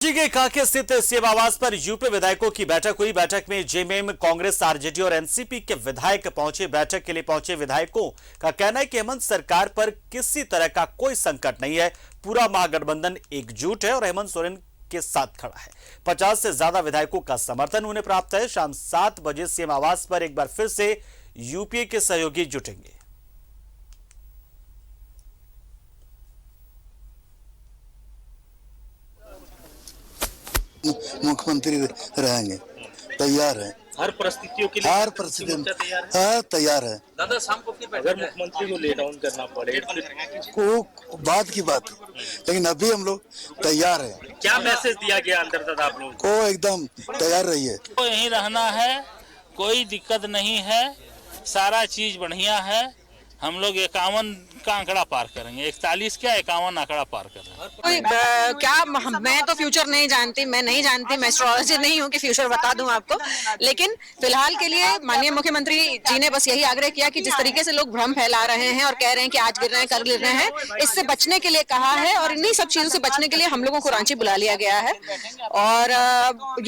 रांची के कांके स्थित सीएम आवास पर यूपी विधायकों की बैठक हुई। बैठक में जेएमएम, कांग्रेस, आरजेडी और एनसीपी के विधायक पहुंचे। बैठक के लिए पहुंचे विधायकों का कहना है कि हेमंत सरकार पर किसी तरह का कोई संकट नहीं है। पूरा महागठबंधन एकजुट है और हेमंत सोरेन के साथ खड़ा है। 50 से ज्यादा विधायकों का समर्थन उन्हें प्राप्त है। शाम 7 बजे सीएम आवास पर एक बार फिर से यूपीए के सहयोगी जुटेंगे। मुख्यमंत्री रहेंगे, तैयार है हर परिस्थितियों के लिए, हर परिस्थिति में तैयार है। दादा शाम को फिर अगर मुख्यमंत्री को ले डाउन करना पड़े को बात की बात है, लेकिन अभी हम लोग तैयार है। क्या मैसेज दिया गया अंदर दादा आप लोगों को एकदम तैयार रहिए। तो यहीं रहना है, कोई दिक्कत नहीं है, सारा चीज बढ़िया है। हम लोग 51 का आंकड़ा पार करेंगे, 41 क्या 51 आंकड़ा पार कर रहे हैं। क्या मैं तो फ्यूचर नहीं जानती, मैं एस्ट्रोलॉजर नहीं हूँ कि फ्यूचर बता दूं आपको। लेकिन फिलहाल के लिए माननीय मुख्यमंत्री जी ने बस यही आग्रह किया कि जिस तरीके से लोग भ्रम फैला रहे हैं और कह रहे हैं कि आज गिर रहे हैं कल गिर रहे हैं, इससे बचने के लिए कहा है। और इन्हीं सब चीजों से बचने के लिए हम लोगों को रांची बुला लिया गया है और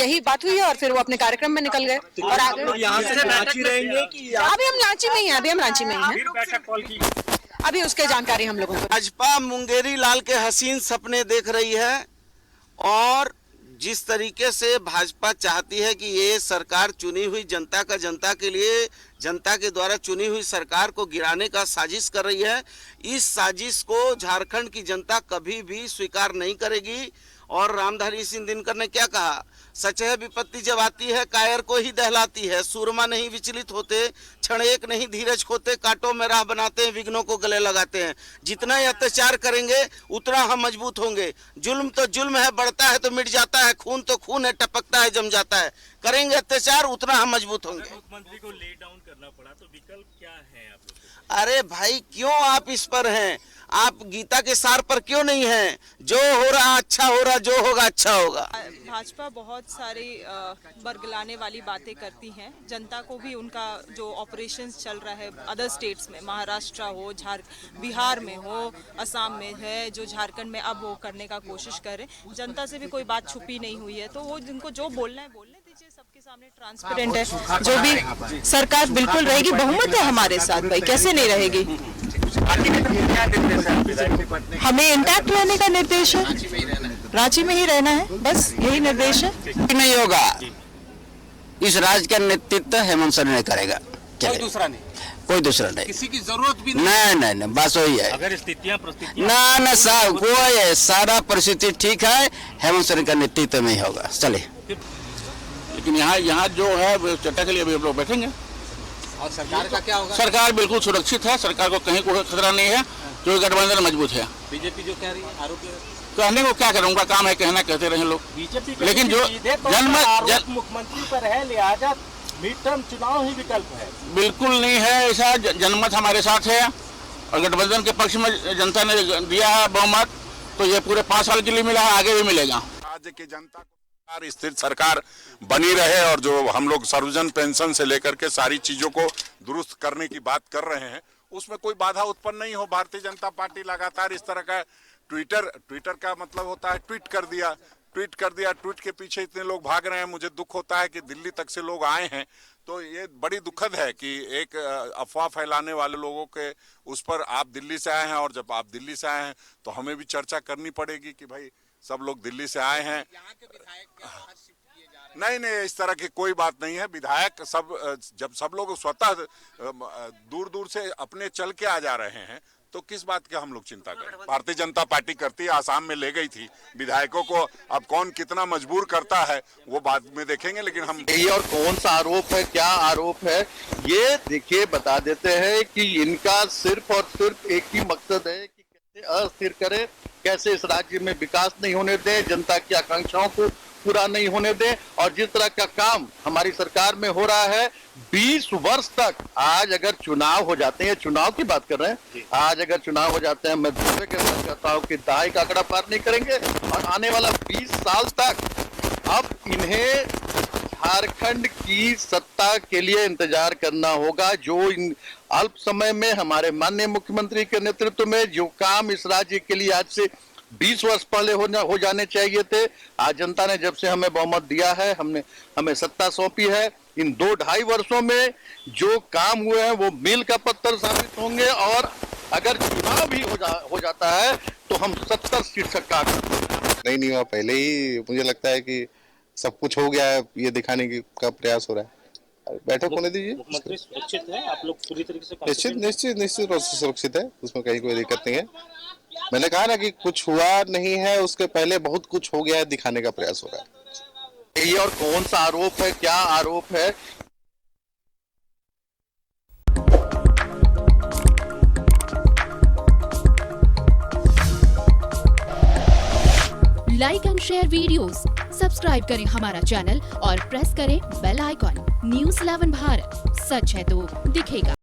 यही बात हुई है और फिर वो अपने कार्यक्रम में निकल गए। और आगे अभी हम रांची में ही हैं, अभी उसके जानकारी हम लोगों को। भाजपा मुंगेरी लाल के हसीन सपने देख रही है और जिस तरीके से भाजपा चाहती है कि ये सरकार चुनी हुई जनता का, जनता के लिए, जनता के द्वारा चुनी हुई सरकार को गिराने का साजिश कर रही है। इस साजिश को झारखंड की जनता कभी भी स्वीकार नहीं करेगी। और रामधारी सिंह दिनकर ने क्या कहा, सचह विपत्ति जब आती है कायर को ही दहलाती है। सूरमा नहीं विचलित होते, क्षण एक नहीं धीरज खोते, कांटों में राह बनाते हैं, विघ्नों को गले लगाते हैं। जितना अत्याचार करेंगे उतना हम मजबूत होंगे। जुल्म तो जुल्म है, बढ़ता है तो मिट जाता है, खून तो खून है, टपकता है जम जाता है। करेंगे अत्याचार उतना हम मजबूत होंगे। मुख्यमंत्री को ले डाउन करना पड़ा तो विकल्प क्या है आप लोग? अरे भाई क्यों आप इस पर हैं? आप गीता के सार पर क्यों नहीं हैं? जो हो रहा अच्छा हो रहा, जो होगा अच्छा होगा। भाजपा बहुत सारी बरगलाने वाली बातें करती हैं। जनता को भी उनका जो ऑपरेशंस चल रहा है अदर स्टेट्स में, महाराष्ट्र हो, बिहार में हो, असम में है, जो झारखंड में अब वो करने का कोशिश करें। जनता से भी कोई बात छुपी नहीं हुई है, तो वो जिनको जो बोलना है बोलने दीजिए। सबके सामने ट्रांसपेरेंट है। जो भी सरकार बिल्कुल रहेगी, बहुमत है हमारे साथ। भाई कैसे नहीं रहेगी? हमें इंटैक्ट रहने का निर्देश है, रांची में ही रहना है, बस यही निर्देश है। नहीं होगा, इस राज्य का नेतृत्व हेमंत सोरेन ने करेगा, कोई दूसरा नहीं, कोई दूसरा नहीं, किसी की जरूरत भी नहीं, बस वही है। अगर स्थितियां ना सब कोई है, सारा परिस्थिति ठीक है, हेमंत सोरेन का नेतृत्व में ही होगा। चले, लेकिन यहाँ जो है चर्चा के लिए अभी हम लोग बैठेंगे। और सरकार का क्या होगा? सरकार बिल्कुल सुरक्षित है, सरकार को कहीं कोई खतरा नहीं है, जो गठबंधन मजबूत है। बीजेपी जो कह रही है, आरोप कहने को क्या करें, उनका काम है कहना, कहते रहे लोग। बीजेपी लेकिन जो मुख्यमंत्री पर है, लिहाजा मिड टर्म चुनाव ही विकल्प है। बिल्कुल नहीं है ऐसा, जनमत हमारे साथ है और गठबंधन के पक्ष में जनता ने दिया है बहुमत, तो ये पूरे 5 साल के लिए मिला है, आगे भी मिलेगा। राज्य की जनता को स्थिर सरकार बनी रहे और जो हम लोग सर्वजन पेंशन से लेकर के सारी चीजों को दुरुस्त करने की बात कर रहे हैं, उसमें कोई बाधा उत्पन्न नहीं हो। भारतीय जनता पार्टी लगातार इस तरह का ट्विटर का मतलब होता है ट्वीट कर दिया, ट्वीट के पीछे इतने लोग भाग रहे हैं। मुझे दुख होता है कि दिल्ली तक से लोग आए हैं, तो ये बड़ी दुखद है कि एक अफवाह फैलाने वाले लोगों के उस पर आप दिल्ली से आए हैं, और जब आप दिल्ली से आए हैं तो हमें भी चर्चा करनी पड़ेगी कि भाई सब लोग दिल्ली से आए हैं। नहीं, इस तरह की कोई बात नहीं है। विधायक जब सब लोग स्वतः दूर से अपने चल के आ जा रहे हैं, तो किस बात की हम लोग चिंता करें? भारतीय जनता पार्टी करती है, आसाम में ले गई थी विधायकों को, अब कौन कितना मजबूर करता है वो बाद में देखेंगे। लेकिन हम ये और कौन सा आरोप है, क्या आरोप है, ये देखिए बता देते हैं कि इनका सिर्फ और सिर्फ एक ही मकसद है कि कैसे अस्थिर करे, कैसे इस राज्य में विकास नहीं होने दें, जनता की आकांक्षाओं को पूरा नहीं होने दें। और जिस तरह का काम हमारी सरकार में हो रहा है 20 वर्ष तक, आज अगर चुनाव हो जाते हैं, चुनाव की बात कर रहे हैं, आज अगर चुनाव हो जाते हैं, मैं दूसरे के साथ कहता हूँ कि दहाई का आंकड़ा पार नहीं करेंगे। और आने वाला 20 साल तक अब इन्हें झारखंड की सत्ता के लिए इंतजार करना होगा, जो इन अल्प समय में हमारे माननीय मुख्यमंत्री के नेतृत्व में जो काम इस राज्य के लिए आज से 20 वर्ष पहले हो जाने चाहिए थे। आज जनता ने जब से हमें बहुमत दिया है, हमें सत्ता सौंपी है, इन 2-2.5 वर्षों में जो काम हुए हैं वो मील का पत्थर साबित होंगे। और अगर चुनाव भी हो जाता है तो हम 70 सीट सरकार नहीं हुआ। पहले ही मुझे लगता है कि सब कुछ हो गया है, ये दिखाने का प्रयास हो रहा है। बैठक होने दीजिए। मुख्यमंत्री सुरक्षित है, आप लोग पूरी तरीके से निश्चित रूप से सुरक्षित है, उसमें कहीं कोई दिक्कत नहीं है। मैंने कहा ना कि कुछ हुआ नहीं है, उसके पहले बहुत कुछ हो गया है, दिखाने का प्रयास हो रहा है। ये और कौन सा आरोप है, क्या आरोप है? Like and share videos, subscribe करें हमारा चैनल और प्रेस करें बेल आइकॉन। News 11 भारत, सच है तो दिखेगा।